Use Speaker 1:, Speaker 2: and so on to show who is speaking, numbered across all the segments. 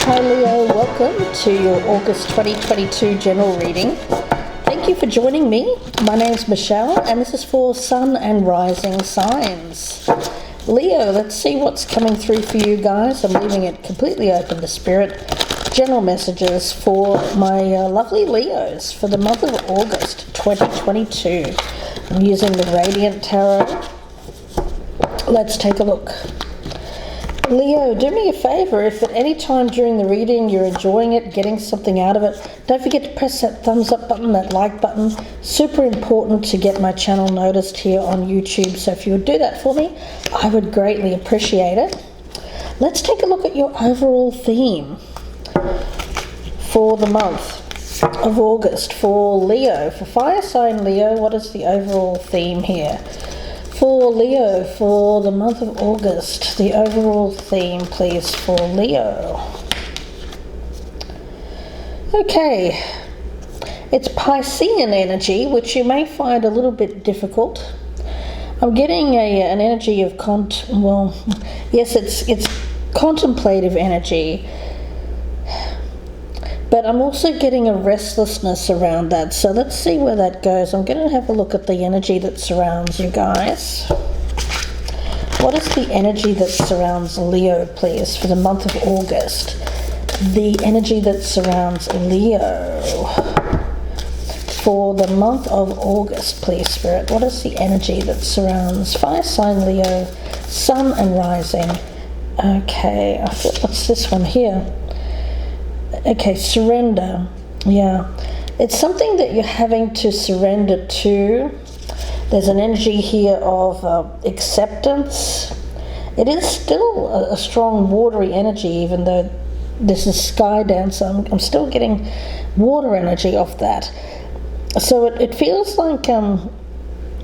Speaker 1: Hi Leo, welcome to your August 2022 general reading. Thank you for joining me. My name's Michelle and this is for Sun and Rising signs. Leo, let's see what's coming through for you guys. I'm leaving it completely open to spirit. General messages for my lovely Leos for the month of August 2022. I'm using the Radiant Tarot. Let's take a look. Leo, do me a favor, if at any time during the reading you're enjoying it, getting something out of it, don't forget to press that thumbs up button, that like button. Super important to get my channel noticed here on YouTube, so if you would do that for me, I would greatly appreciate it. Let's take a look at your overall theme for the month of August for Leo. For fire sign Leo, what is the overall theme here? For Leo, for the month of August, the overall theme, please, for Leo. Okay, it's Piscean energy, which you may find a little bit difficult. I'm getting an energy of it's contemplative energy, but I'm also getting a restlessness around that. So let's see where that goes. I'm going to have a look at the energy that surrounds you guys. What is the energy that surrounds Leo, please, for the month of August? The energy that surrounds Leo for the month of August, please, Spirit. What is the energy that surrounds fire sign Leo, Sun and Rising? Okay, what's this one here? Okay, surrender. Yeah, it's something that you're having to surrender to. There's an energy here of acceptance. It is still a strong watery energy, even though this is sky down, so I'm still getting water energy off that. So it feels like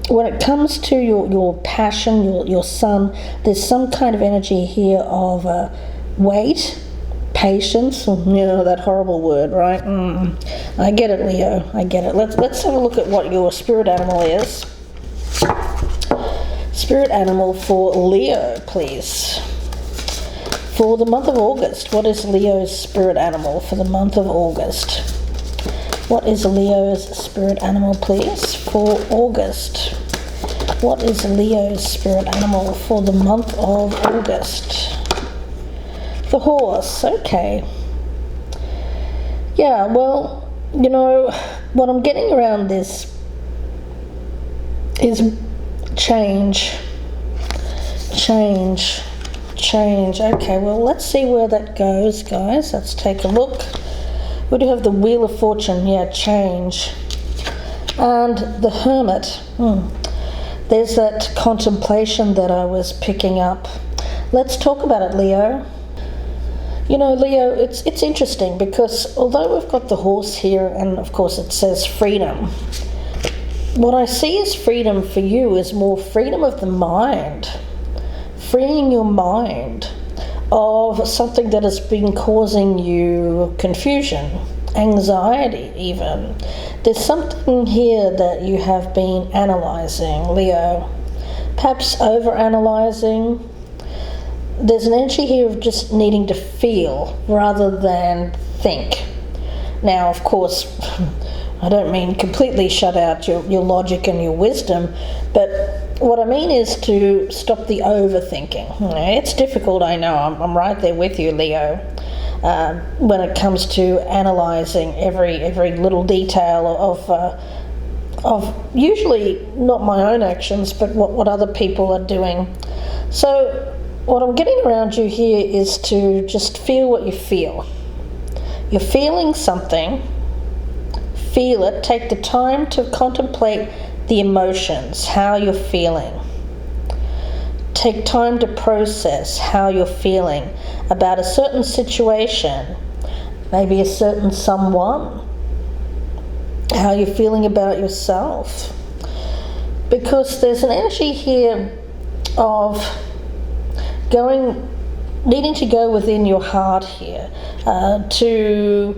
Speaker 1: when it comes to your passion, your sun, there's some kind of energy here of weight, patience, that horrible word, right? I get it, Leo, I get it. Let's have a look at what your spirit animal is. Spirit animal for Leo, please. For the month of August, what is Leo's spirit animal for the month of August? What is Leo's spirit animal, please, for August? What is Leo's spirit animal for the month of August? The horse, okay. Yeah, well, what I'm getting around this is change. Okay, well, let's see where that goes, guys. Let's take a look. We do have the Wheel of Fortune, yeah, change. And the Hermit. There's that contemplation that I was picking up. Let's talk about it, Leo. Leo, it's interesting because although we've got the horse here and of course it says freedom, what I see as freedom for you is more freedom of the mind, freeing your mind of something that has been causing you confusion, anxiety even. There's something here that you have been analyzing, Leo, perhaps over-analyzing. There's an energy here of just needing to feel rather than think. Now, of course, I don't mean completely shut out your logic and your wisdom, but what I mean is to stop the overthinking. It's difficult, I know. I'm right there with you, Leo, when it comes to analysing every little detail of usually not my own actions, but what other people are doing. So what I'm getting around you here is to just feel what you feel. You're feeling something, feel it, take the time to contemplate the emotions, how you're feeling. Take time to process how you're feeling about a certain situation, maybe a certain someone, how you're feeling about yourself. Because there's an energy here of needing to go within your heart here, to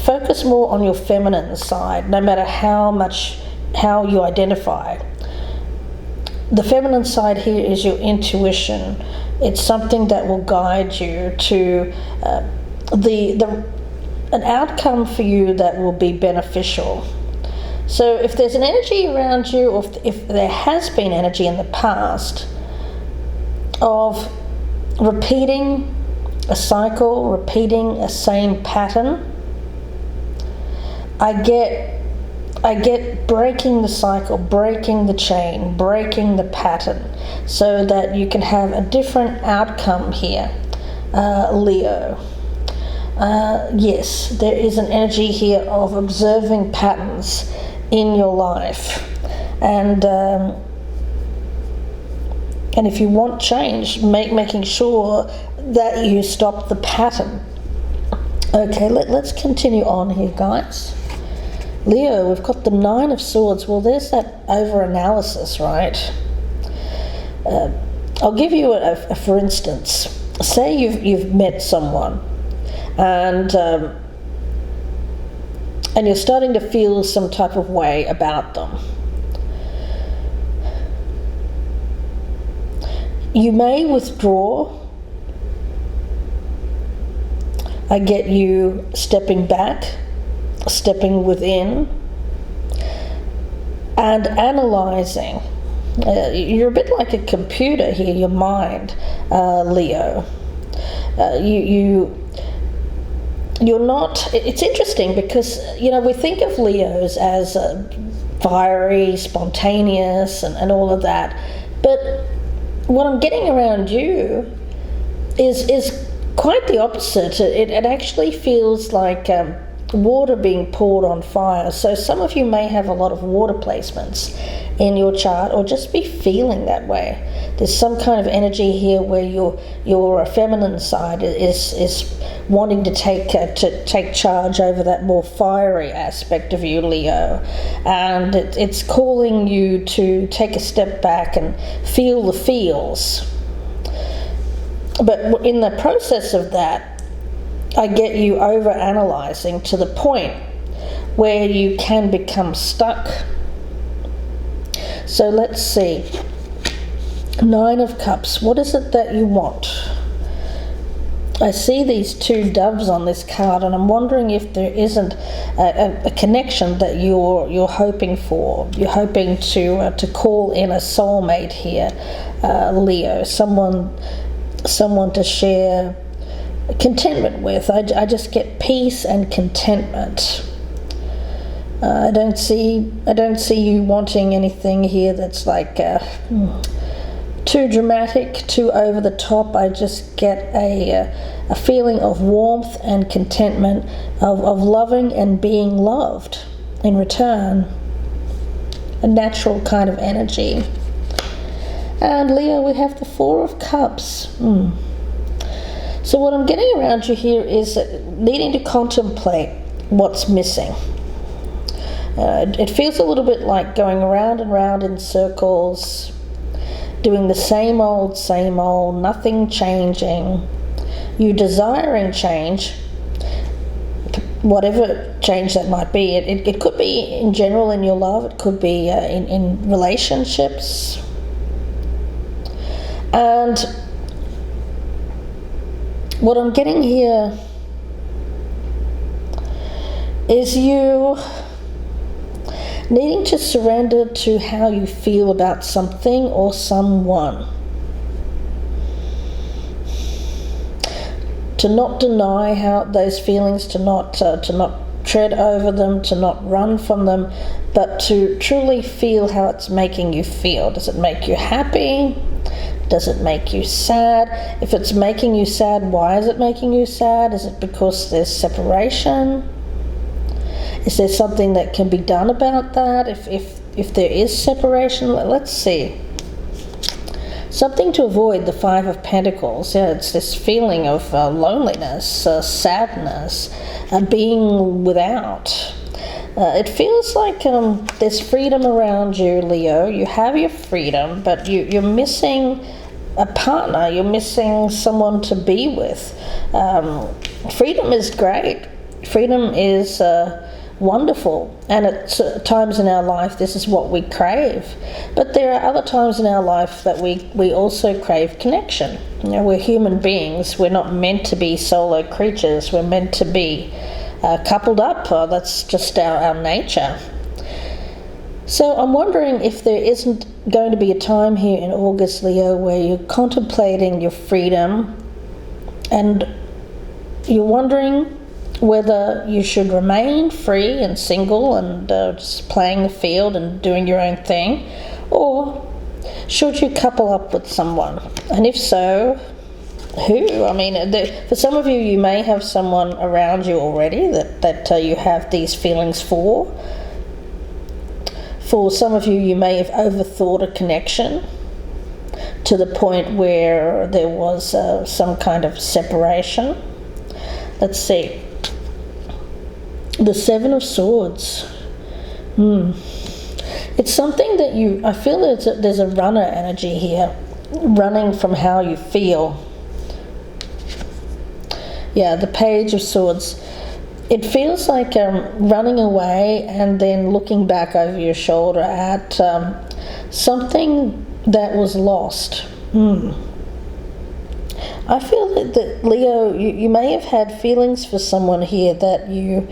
Speaker 1: focus more on your feminine side, no matter how you identify. The feminine side here is your intuition. It's something that will guide you to an outcome for you that will be beneficial. So if there's an energy around you, or if there has been energy in the past of repeating a cycle, repeating a same pattern, I get breaking the cycle, breaking the chain, breaking the pattern, so that you can have a different outcome here, Leo. Yes, there is an energy here of observing patterns in your life, and if you want change, making sure that you stop the pattern. Okay, let's continue on here, guys. Leo, we've got the Nine of Swords. Well, there's that over-analysis, right? I'll give you a for instance. Say you've met someone, and you're starting to feel some type of way about them. You may withdraw. I get you stepping back, stepping within, and analyzing. You're a bit like a computer here, your mind, Leo. You're not. It's interesting because we think of Leos as fiery, spontaneous, and all of that, but what I'm getting around you is quite the opposite. It actually feels like water being poured on fire. So some of you may have a lot of water placements in your chart, or just be feeling that way. There's some kind of energy here where your feminine side is wanting to take charge over that more fiery aspect of you, Leo, and it's calling you to take a step back and feel the feels. But in the process of that, I get you over-analyzing to the point where you can become stuck. So let's see. Nine of Cups. What is it that you want? I see these two doves on this card, and I'm wondering if there isn't a connection that you're hoping for. You're hoping to call in a soulmate here, Leo. Someone to share contentment with. I just get peace and contentment. I don't see you wanting anything here that's like too dramatic, too over the top. I just get a feeling of warmth and contentment, of loving and being loved in return. A natural kind of energy. And Leo, we have the Four of Cups. So what I'm getting around you here is needing to contemplate what's missing. It feels a little bit like going around and round in circles, doing the same old, nothing changing. You desiring change, whatever change that might be. It could be in general in your love, it could be in relationships. And what I'm getting here is you needing to surrender to how you feel about something or someone. To not deny how those feelings, to not tread over them, to not run from them, but to truly feel how it's making you feel. Does it make you happy? Does it make you sad? If it's making you sad, why is it making you sad? Is it because there's separation? Is there something that can be done about that? If there is separation, let's see. Something to avoid, the Five of Pentacles. Yeah, it's this feeling of loneliness, sadness, being without. It feels like there's freedom around you, Leo. You have your freedom, but you're missing a partner. You're missing someone to be with. Freedom is great. Freedom is wonderful, and at times in our life this is what we crave. But there are other times in our life that we also crave connection. We're human beings. We're not meant to be solo creatures. We're meant to be coupled up. That's just our nature. So I'm wondering if there isn't going to be a time here in August, Leo, where you're contemplating your freedom and you're wondering whether you should remain free and single and just playing the field and doing your own thing, or should you couple up with someone? And if so, who? I mean, for some of you, you may have someone around you already that you have these feelings for. For some of you, you may have overthought a connection to the point where there was some kind of separation. Let's see. The Seven of Swords. It's something that I feel there's a runner energy here, running from how you feel. Yeah, the Page of Swords. It feels like running away and then looking back over your shoulder at something that was lost. I feel that Leo, you may have had feelings for someone here that you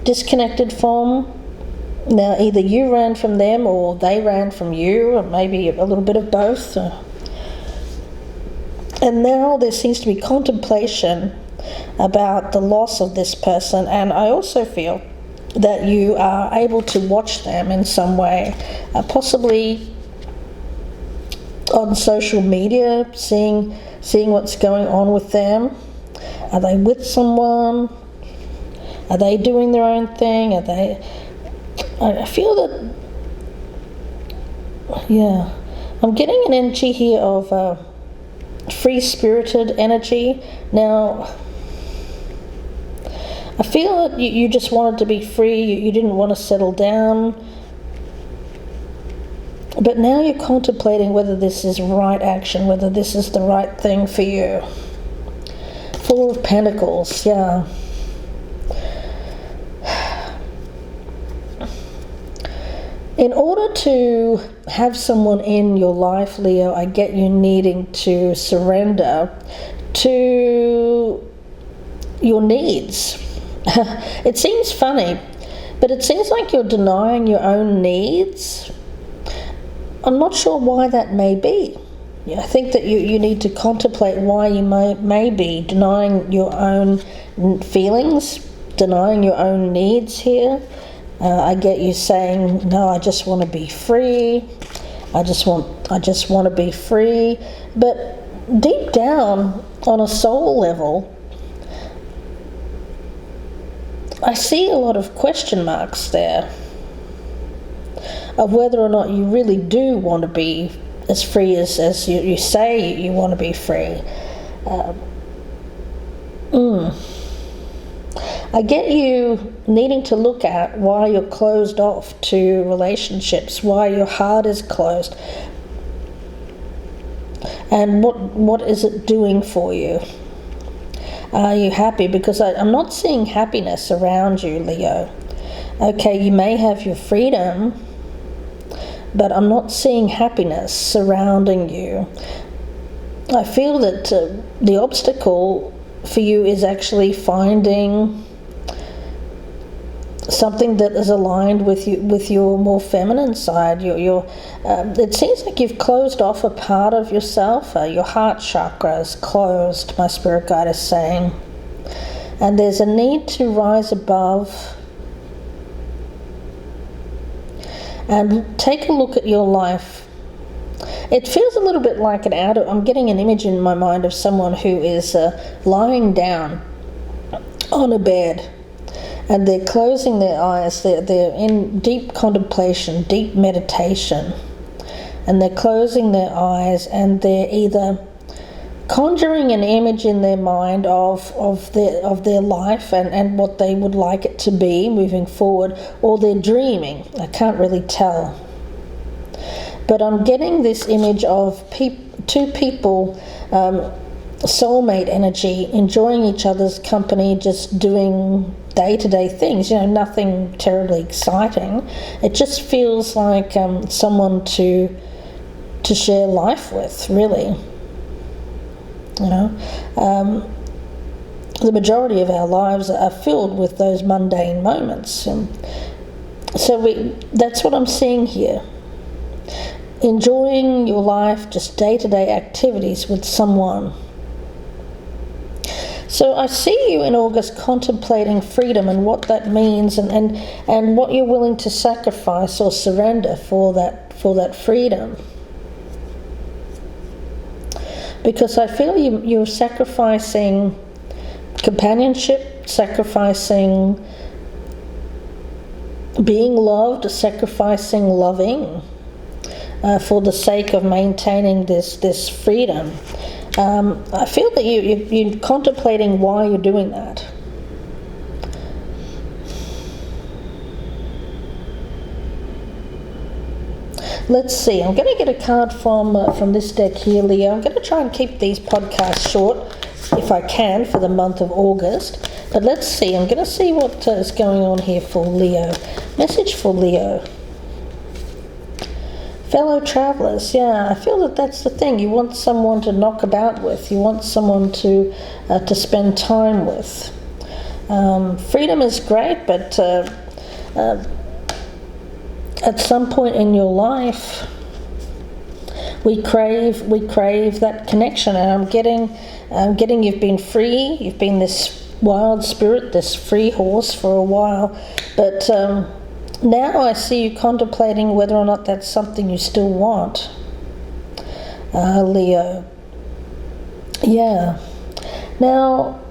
Speaker 1: disconnected from. Now, either you ran from them or they ran from you, or maybe a little bit of both. And now there seems to be contemplation about the loss of this person, and I also feel that you are able to watch them in some way, possibly on social media, seeing what's going on with them. Are they with someone? Are they doing their own thing? I feel that, yeah, I'm getting an energy here of free-spirited energy. Now, I feel that you just wanted to be free, you didn't want to settle down, but now you're contemplating whether this is right action, whether this is the right thing for you. Four of Pentacles, yeah. In order to have someone in your life, Leo, I get you needing to surrender to your needs. It seems funny, but it seems like you're denying your own needs. I'm not sure why that may be. I think that you need to contemplate why you may be denying your own feelings, denying your own needs here. I get you saying, no, I just want to be free. I just want to be free. But deep down, on a soul level, I see a lot of question marks there of whether or not you really do want to be as free as you say you want to be free. I get you needing to look at why you're closed off to relationships, why your heart is closed, and what is it doing for you? Are you happy? Because I'm not seeing happiness around you, Leo. Okay, you may have your freedom, but I'm not seeing happiness surrounding you. I feel that the obstacle for you is actually finding something that is aligned with your more feminine side. It seems like you've closed off a part of yourself. Your heart chakra is closed, my spirit guide is saying. And there's a need to rise above and take a look at your life. It feels a little bit like I'm getting an image in my mind of someone who is lying down on a bed, and they're closing their eyes. They're in deep contemplation, deep meditation, and they're closing their eyes, and they're either conjuring an image in their mind of their life and what they would like it to be moving forward, or they're dreaming. I can't really tell. But I'm getting this image of two people, soulmate energy, enjoying each other's company, just doing day-to-day things, nothing terribly exciting. It just feels like someone to share life with, really. The majority of our lives are filled with those mundane moments. So that's what I'm seeing here. Enjoying your life, just day-to-day activities with someone. So I see you in August contemplating freedom and what that means, and what you're willing to sacrifice or surrender for that freedom. Because I feel you're sacrificing companionship, sacrificing being loved, sacrificing loving for the sake of maintaining this freedom. I feel that you're contemplating why you're doing that. Let's see, I'm going to get a card from this deck here, Leo. I'm going to try and keep these podcasts short, if I can, for the month of August. But let's see, I'm going to see what is going on here for Leo. Message for Leo. Fellow travellers, I feel that's the thing. You want someone to knock about with. You want someone to spend time with. Freedom is great, but at some point in your life, we crave that connection. And I'm getting you've been free. You've been this wild spirit, this free horse for a while, but now I see you contemplating whether or not that's something you still want, Leo. Yeah. Now,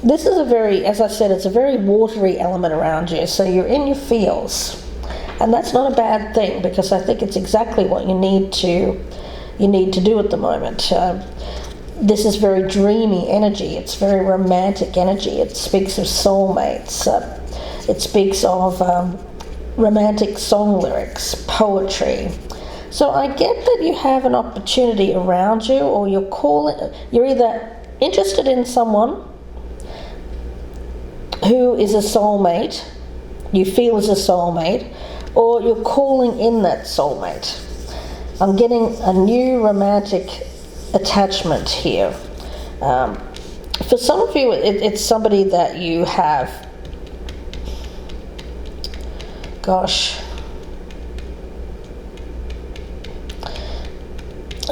Speaker 1: this is as I said, it's a very watery element around you. So you're in your feels, and that's not a bad thing, because I think it's exactly what you need to do at the moment. This is very dreamy energy. It's very romantic energy. It speaks of soulmates. It speaks of romantic song lyrics, poetry. So I get that you have an opportunity around you, or you're either interested in someone who is a soulmate, you feel is a soulmate, or you're calling in that soulmate. I'm getting a new romantic attachment here. For some of you, it's somebody that you have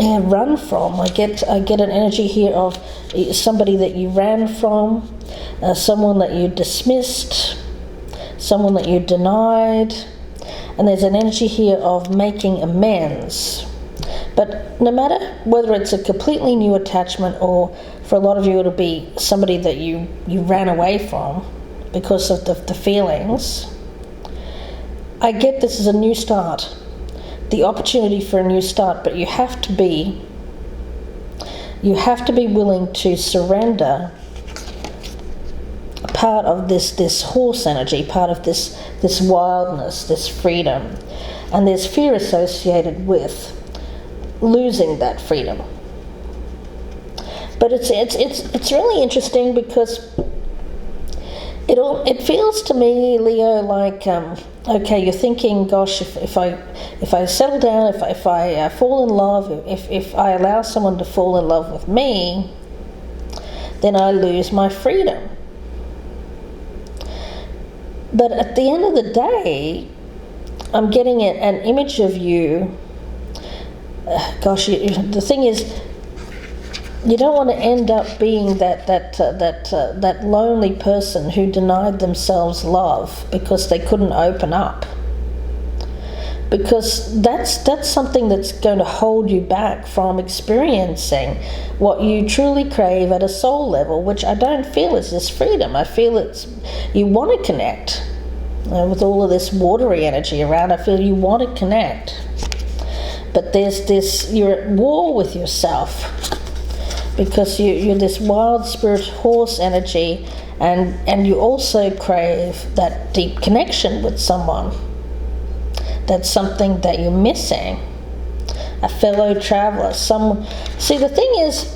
Speaker 1: run from. I get an energy here of somebody that you ran from, someone that you dismissed, someone that you denied, and there's an energy here of making amends. But no matter whether it's a completely new attachment, or for a lot of you it'll be somebody that you ran away from because of the feelings, I get this is a new start, the opportunity for a new start, but you have to be willing to surrender part of this horse energy, part of this wildness, this freedom, and there's fear associated with losing that freedom. But it's really interesting, because it feels to me, Leo, like okay, you're thinking, gosh, if I settle down, if I fall in love, if I allow someone to fall in love with me, then I lose my freedom. But at the end of the day, I'm getting an image of you. The thing is, you don't want to end up being that lonely person who denied themselves love because they couldn't open up. Because that's something that's going to hold you back from experiencing what you truly crave at a soul level, which I don't feel is this freedom. I feel you want to connect with all of this watery energy around. I feel you want to connect, but you're at war with yourself, because you're this wild spirit horse energy, and you also crave that deep connection with someone. That's something that you're missing. A fellow traveler. See, the thing is,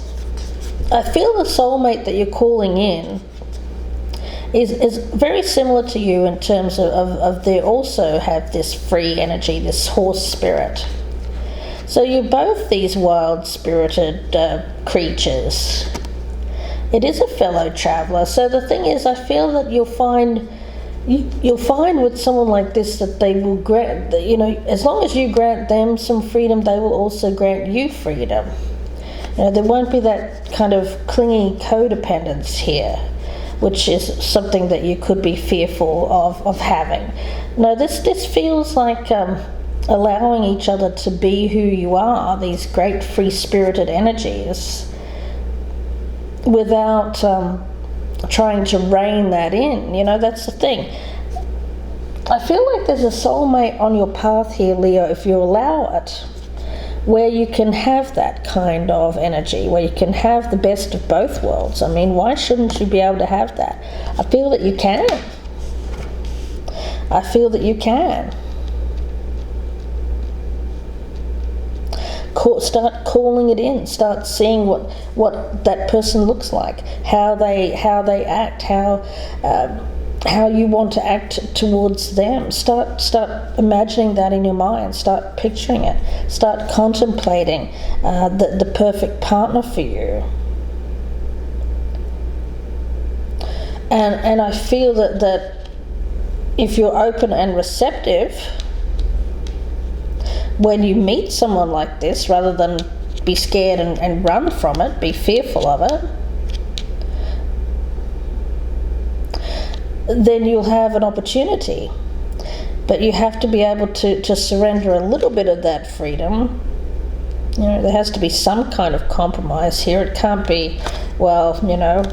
Speaker 1: I feel the soulmate that you're calling in is very similar to you in terms of they also have this free energy, this horse spirit. So you're both these wild-spirited creatures. It is a fellow traveller. So the thing is, I feel that you'll find with someone like this that they will grant, you know, as long as you grant them some freedom, they will also grant you freedom. You know, there won't be that kind of clingy codependence here, which is something that you could be fearful of having. No, this feels like allowing each other to be who you are, these great free-spirited energies, without trying to rein that in. You know, that's the thing. I feel like there's a soulmate on your path here, Leo, if you allow it, where you can have that kind of energy, where you can have the best of both worlds. I mean, why shouldn't you be able to have that? I feel that you can. I feel that you can. Start calling it in. Start seeing what that person looks like, how they act, how you want to act towards them. Start imagining that in your mind. Start picturing it. Start contemplating the perfect partner for you. And I feel that if you're open and receptive, when you meet someone like this, rather than be scared and run from it, be fearful of it, then you'll have an opportunity. But you have to be able to surrender a little bit of that freedom. You know, there has to be some kind of compromise here. It can't be, well, you know,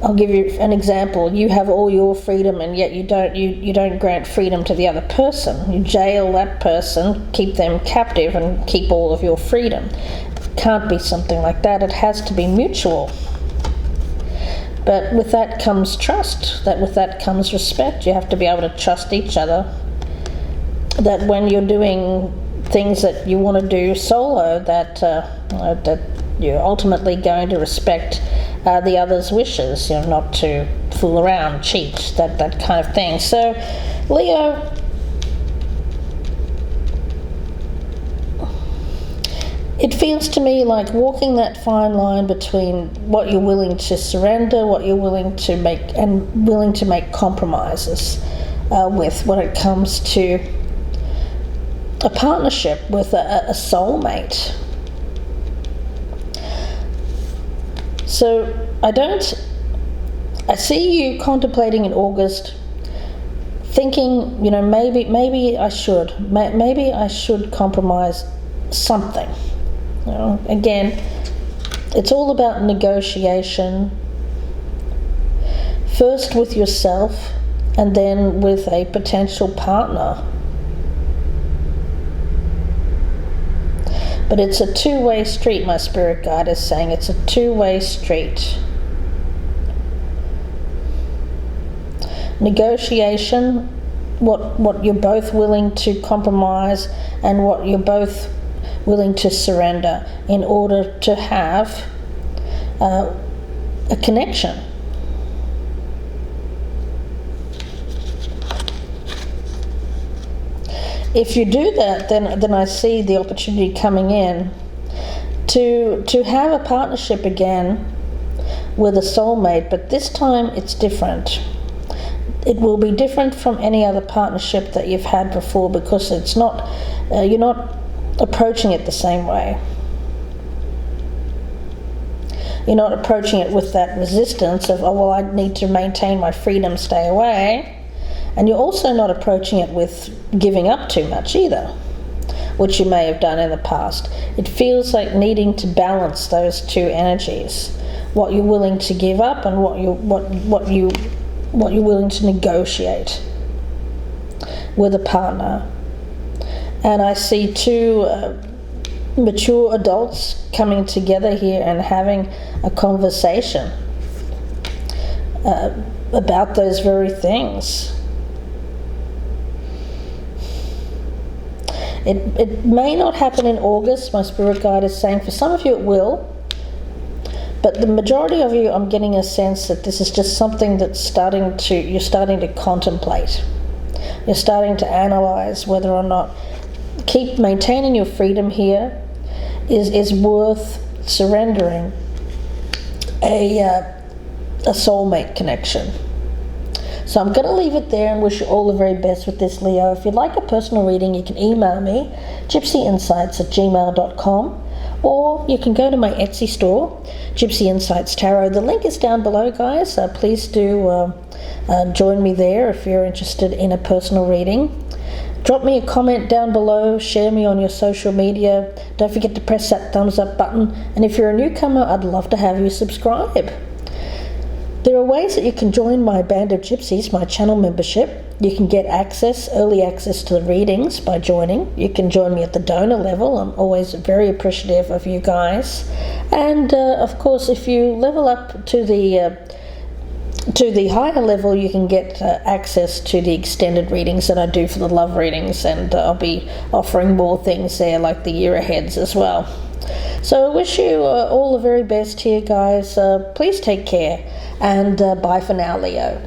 Speaker 1: I'll give you an example. You have all your freedom, and yet you don't grant freedom to the other person. You jail that person, keep them captive, and keep all of your freedom. It can't be something like that. It has to be mutual. But with that comes trust. With that comes respect. You have to be able to trust each other. That when you're doing things that you want to do solo, that you're ultimately going to respect the other's wishes, you know, not to fool around, cheat, that kind of thing. So, Leo, it feels to me like walking that fine line between what you're willing to surrender, what you're willing to make, and willing to make compromises with when it comes to a partnership with a soulmate. So I see you contemplating in August, thinking, you know, maybe I should compromise something. You know, again, it's all about negotiation, first with yourself and then with a potential partner. But it's a two-way street, my spirit guide is saying. It's a two-way street. Negotiation, what you're both willing to compromise and what you're both willing to surrender in order to have a connection. If you do that, then I see the opportunity coming in to have a partnership again with a soulmate, but this time it's different. It will be different from any other partnership that you've had before, because it's not you're not approaching it the same way. You're not approaching it with that resistance of, oh, well, I need to maintain my freedom, stay away. And you're also not approaching it with giving up too much either, which you may have done in the past. It feels like needing to balance those two energies, what you're willing to give up and what you're willing to negotiate with a partner. And I see two mature adults coming together here and having a conversation about those very things. It may not happen in August, my spirit guide is saying. For some of you it will, But the majority of you, I'm getting a sense that this is just something that's you're starting to contemplate. You're starting to analyze whether or not keep maintaining your freedom here is worth surrendering a soulmate connection. So I'm going to leave it there and wish you all the very best with this, Leo. If you'd like a personal reading, you can email me, gypsyinsights@gmail.com, or you can go to my Etsy store, Gypsy Insights Tarot. The link is down below, guys. Please do join me there if you're interested in a personal reading. Drop me a comment down below, share me on your social media. Don't forget to press that thumbs up button. And if you're a newcomer, I'd love to have you subscribe. There are ways that you can join my Band of Gypsies, my channel membership. You can get early access to the readings by joining. You can join me at the donor level. I'm always very appreciative of you guys. And of course, if you level up to the higher level, you can get access to the extended readings that I do for the love readings, and I'll be offering more things there like the year aheads as well. So I wish you all the very best here, guys. Please take care, and bye for now, Leo.